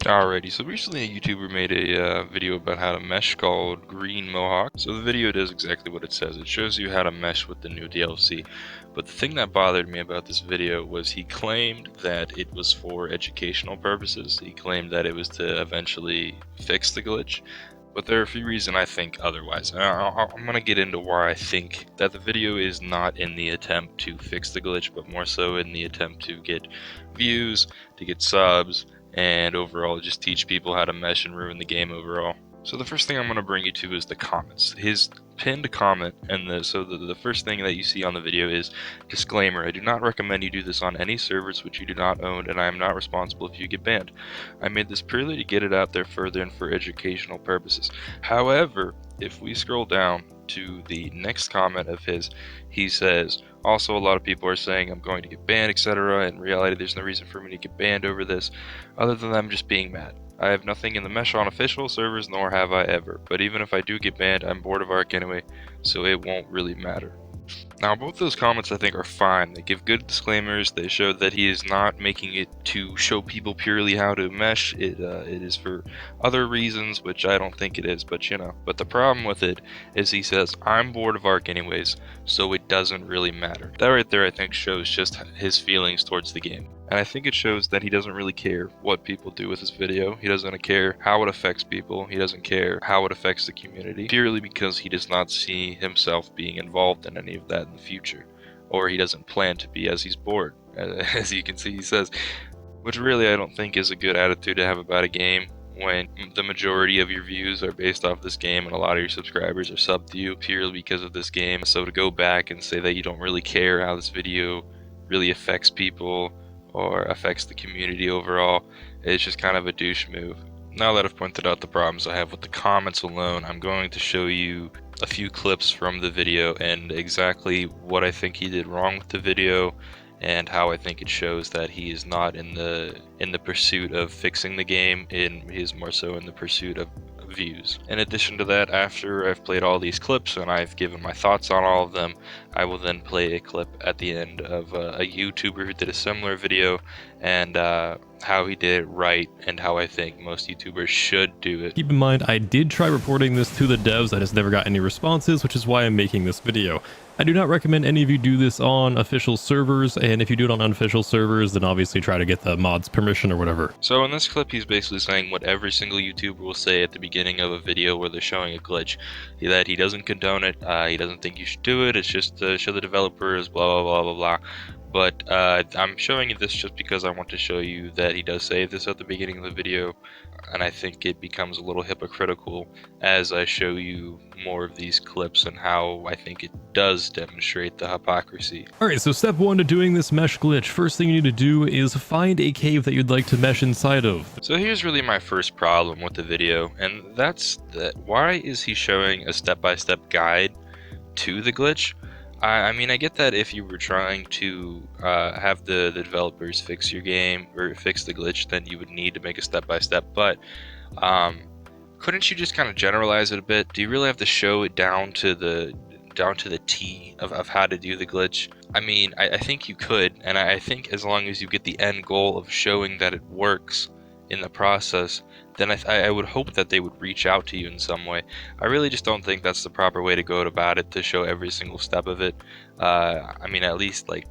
Alrighty, so recently a YouTuber made a video about how to mesh called Green Mohawk. So the video does exactly what it says. It shows you how to mesh with the new DLC. But the thing that bothered me about this video was he claimed that it was for educational purposes. He claimed that it was to eventually fix the glitch. But there are a few reasons I think otherwise. I'm going to get into why I think that the video is not in the attempt to fix the glitch, but more so in the attempt to get views, to get subs, and overall just teach people how to mesh and ruin the game overall. So the first thing I'm going to bring you to is the comments. His pinned comment, and the first thing that you see on the video is, disclaimer, I do not recommend you do this on any servers which you do not own, and I am not responsible if you get banned. I made this purely to get it out there further and for educational purposes. However, if we scroll down to the next comment of his, he says, also a lot of people are saying I'm going to get banned, etc. In reality, there's no reason for me to get banned over this, other than them just being mad. I have nothing in the mesh on official servers, nor have I ever. But even if I do get banned, I'm bored of Ark anyway, so it won't really matter. Now, both those comments I think are fine. They give good disclaimers. They show that he is not making it to show people purely how to mesh. It is for other reasons, which I don't think it is, but you know. But the problem with it is he says, I'm bored of Ark anyways, so it doesn't really matter. That right there I think shows just his feelings towards the game. And I think it shows that he doesn't really care what people do with his video. He doesn't care how it affects people. He doesn't care how it affects the community, purely because he does not see himself being involved in any of that in the future. Or he doesn't plan to be, as he's bored. As you can see, he says, which really I don't think is a good attitude to have about a game when the majority of your views are based off this game and a lot of your subscribers are subbed to you purely because of this game. So to go back and say that you don't really care how this video really affects people or affects the community overall, it's just kind of a douche move. Now that I've pointed out the problems I have with the comments alone, I'm going to show you a few clips from the video and exactly what I think he did wrong with the video and how I think it shows that he is not in the pursuit of fixing the game, he is more so in the pursuit of views. In addition to that, after I've played all these clips and I've given my thoughts on all of them, I will then play a clip at the end of a YouTuber who did a similar video and how he did it right and how I think most YouTubers should do it. Keep in mind, I did try reporting this to the devs that has never got any responses, which is why I'm making this video. I do not recommend any of you do this on official servers, and if you do it on unofficial servers, then obviously try to get the mod's permission or whatever. So in this clip, he's basically saying what every single YouTuber will say at the beginning of a video where they're showing a glitch, that he doesn't condone it, he doesn't think you should do it, it's just to show the developers, blah blah blah blah blah. But I'm showing you this just because I want to show you that he does say this at the beginning of the video, and I think it becomes a little hypocritical as I show you more of these clips and how I think it does demonstrate the hypocrisy. Alright, so step one to doing this mesh glitch. First thing you need to do is find a cave that you'd like to mesh inside of. So here's really my first problem with the video, and that's that why is he showing a step-by-step guide to the glitch? I mean, I get that if you were trying to have the developers fix your game or fix the glitch, then you would need to make a step-by-step, but couldn't you just kind of generalize it a bit? Do you really have to show it down to the T of how to do the glitch? I mean, I think you could, and I think as long as you get the end goal of showing that it works in the process, then I would hope that they would reach out to you in some way. I really just don't think that's the proper way to go about it, to show every single step of it. I mean, at least like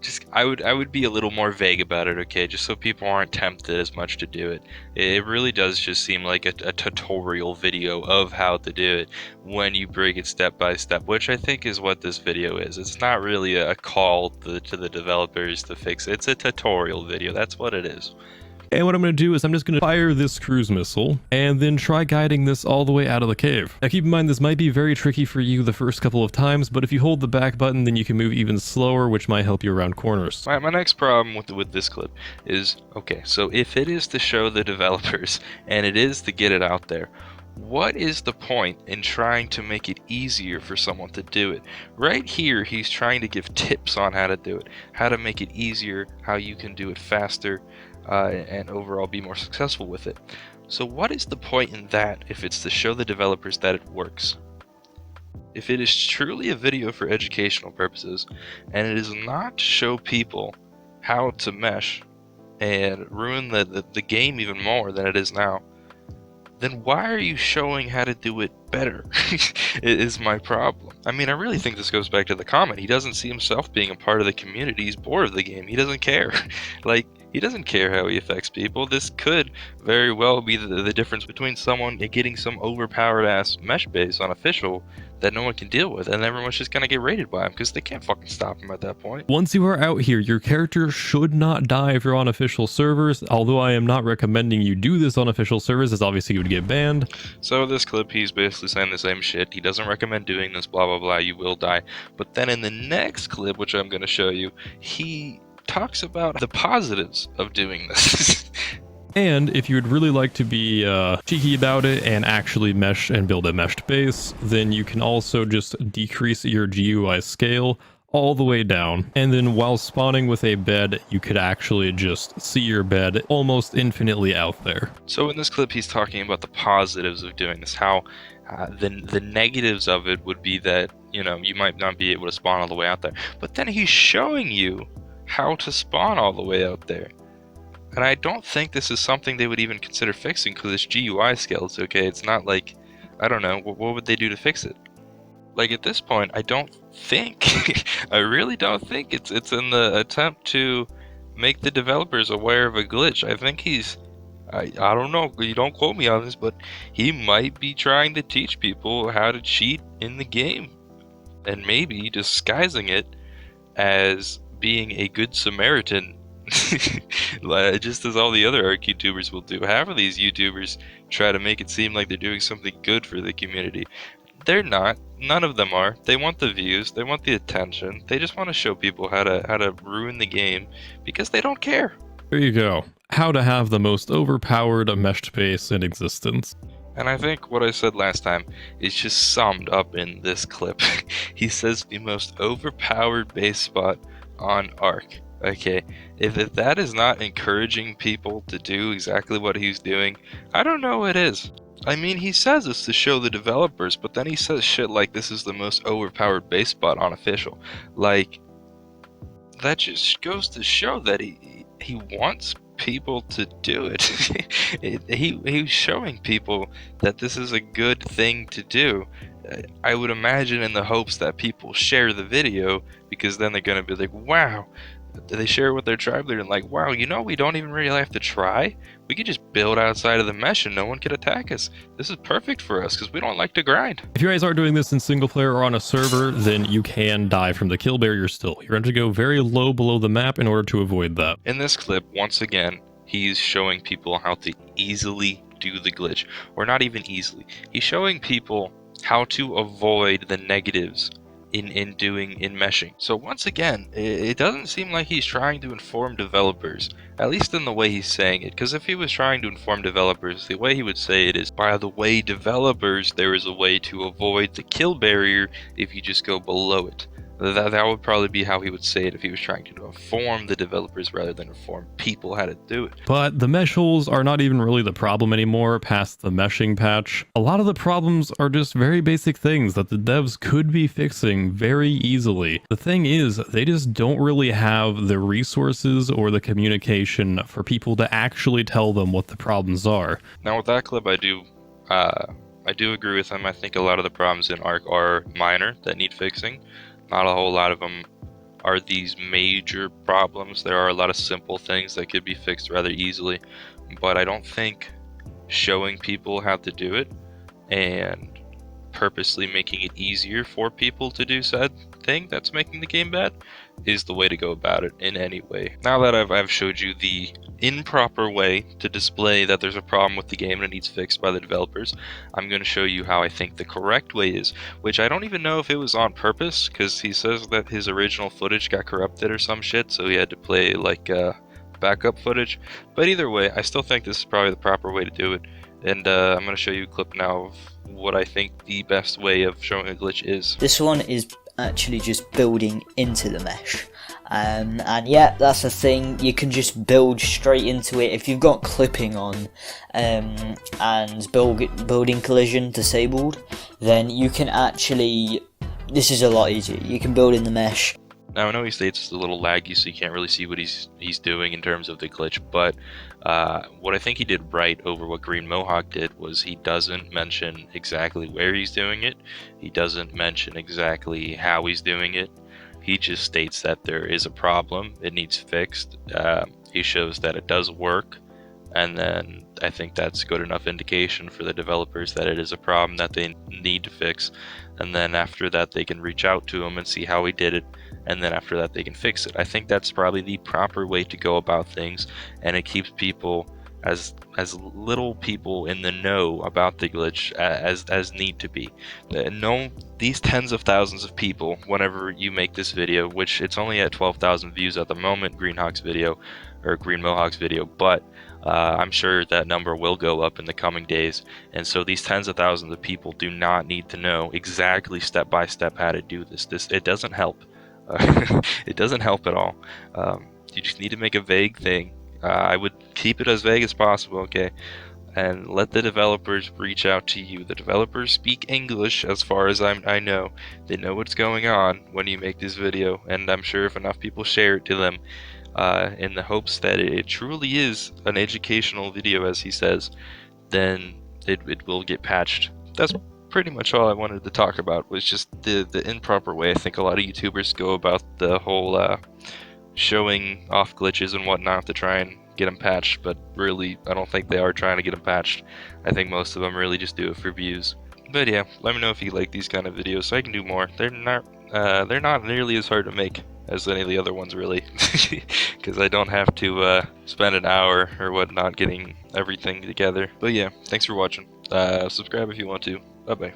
just I would be a little more vague about it, okay, just so people aren't tempted as much to do it. It really does just seem like a tutorial video of how to do it when you break it step by step, which I think is what this video is. It's not really a call to the developers to fix it. It's a tutorial video. That's what it is. And what I'm going to do is I'm just going to fire this cruise missile and then try guiding this all the way out of the cave. Now keep in mind this might be very tricky for you the first couple of times, but if you hold the back button then you can move even slower, which might help you around corners. My next problem with this clip is, okay, so if it is to show the developers and it is to get it out there, what is the point in trying to make it easier for someone to do it? Right here, he's trying to give tips on how to do it, how to make it easier, how you can do it faster, and overall be more successful with it. So what is the point in that if it's to show the developers that it works? If it is truly a video for educational purposes, and it is not to show people how to mesh, and ruin the game even more than it is now, then why are you showing how to do it better? Is my problem. I mean, I really think this goes back to the comment. He doesn't see himself being a part of the community. He's bored of the game. He doesn't care. Like, he doesn't care how he affects people. This could very well be the difference between someone getting some overpowered ass mesh base on official that no one can deal with, and everyone's just gonna get raided by him because they can't fucking stop him at that point. Once you are out here, your character should not die if you're on official servers, although I am not recommending you do this on official servers, as obviously you would get banned. So this clip, he's basically saying the same shit. He doesn't recommend doing this, blah blah blah, you will die. But then in the next clip, which I'm gonna show you, he talks about the positives of doing this. And if you would really like to be cheeky about it and actually mesh and build a meshed base, then you can also just decrease your GUI scale all the way down. And then while spawning with a bed, you could actually just see your bed almost infinitely out there. So in this clip, he's talking about the positives of doing this, how the negatives of it would be that, you know, you might not be able to spawn all the way out there. But then he's showing you how to spawn all the way out there. And I don't think this is something they would even consider fixing because it's GUI scales, okay? It's not like, I don't know, what would they do to fix it? Like at this point, I don't think, I really don't think it's in the attempt to make the developers aware of a glitch. I think he's, I don't know, you don't quote me on this, but he might be trying to teach people how to cheat in the game. And maybe disguising it as being a good Samaritan, just as all the other Ark YouTubers will do. Half of these YouTubers try to make it seem like they're doing something good for the community. They're not. None of them are. They want the views. They want the attention. They just want to show people how to ruin the game because they don't care. There you go. How to have the most overpowered meshed base in existence. And I think what I said last time is just summed up in this clip. He says the most overpowered base spot on Ark. Okay, if that is not encouraging people to do exactly what he's doing, I don't know what is. I mean, he says this to show the developers, but then he says shit like this is the most overpowered base spot on official. Like, that just goes to show that he wants people to do it. He's showing people that this is a good thing to do. I would imagine in the hopes that people share the video, because then they're going to be like, wow. They share it with their tribe. They're like, wow, you know, we don't even really have to try. We could just build outside of the mesh and no one could attack us. This is perfect for us because we don't like to grind. If you guys aren't doing this in single player or on a server, then you can die from the kill barrier still. You're going to go very low below the map in order to avoid that. In this clip, once again, he's showing people how to easily do the glitch. Or not even easily. He's showing people how to avoid the negatives in meshing. So once again, it doesn't seem like he's trying to inform developers, at least in the way he's saying it, because if he was trying to inform developers, the way he would say it is, by the way, developers, there is a way to avoid the kill barrier if you just go below it. That would probably be how he would say it if he was trying to inform the developers rather than inform people how to do it. But the mesh holes are not even really the problem anymore past the meshing patch. A lot of the problems are just very basic things that the devs could be fixing very easily. The thing is, they just don't really have the resources or the communication for people to actually tell them what the problems are. Now with that clip, I do agree with him. I think a lot of the problems in Ark are minor that need fixing. Not a whole lot of them are these major problems. There are a lot of simple things that could be fixed rather easily, but I don't think showing people how to do it and purposely making it easier for people to do said thing that's making the game bad is the way to go about it in any way. Now that I've showed you the improper way to display that there's a problem with the game and it needs fixed by the developers, I'm going to show you how I think the correct way is, which I don't even know if it was on purpose, because he says that his original footage got corrupted or some shit, so he had to play like backup footage. But either way, I still think this is probably the proper way to do it, and I'm going to show you a clip now of what I think the best way of showing a glitch is. This one is actually just building into the mesh. And yeah, that's the thing, you can just build straight into it. If you've got clipping on and building collision disabled, then you can actually, this is a lot easier. You can build in the mesh. Now I know he states it's a little laggy, so you can't really see what he's doing in terms of the glitch, but what I think he did right over what Green Mohawk did was he doesn't mention exactly where he's doing it. He doesn't mention exactly how he's doing it. He just states that there is a problem, it needs fixed. He shows that it does work, and then I think that's good enough indication for the developers that it is a problem that they need to fix. And then after that, they can reach out to him and see how he did it, and then after that they can fix it. I think that's probably the proper way to go about things, and it keeps people as little people in the know about the glitch as need to be. No, these tens of thousands of people, whenever you make this video, which it's only at 12,000 views at the moment, Green Mohawk's video, but I'm sure that number will go up in the coming days, and so these tens of thousands of people do not need to know exactly step by step how to do this. It doesn't help. It doesn't help at all. You just need to make a vague thing. I would keep it as vague as possible, okay? And let the developers reach out to you. The developers speak English, as far as I know. They know what's going on when you make this video, and I'm sure if enough people share it to them, in the hopes that it truly is an educational video, as he says, then it will get patched. That's pretty much all I wanted to talk about, was just the improper way I think a lot of YouTubers go about the whole showing off glitches and whatnot to try and get them patched, but really I don't think they are trying to get them patched. I think most of them really just do it for views. But yeah, let me know if you like these kind of videos so I can do more. They're not nearly as hard to make as any of the other ones, really, because I don't have to spend an hour or whatnot getting everything together. But yeah, thanks for watching. Subscribe if you want to. Bye bye.